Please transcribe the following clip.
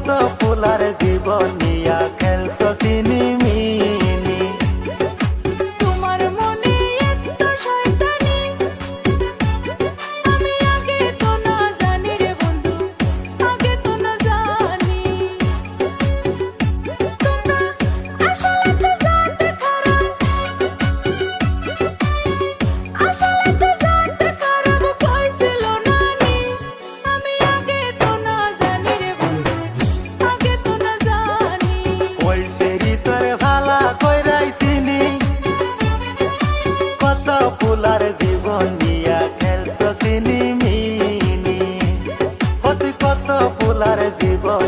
কত ফুলার জীবন নিয়া খেলতো চিনিমিনি। তোমার মনে এত শয়তানি, আমি আগে তো না জানি রে বন্ধু, আগে তো না জানি। তোমরা আসলে তো জানতে খারাপ, আসলে তো জানতে খারাপ কইছিল নানি, আমি আগে তো না জানি রে বন্ধু, আগে তো না জানি। ওই তেরি তোর ভালা কইরাই চিনি, কত ফুলার জীবন নিয়া খেলতো চিনিমিনি। তুই কত ফুলার জীবন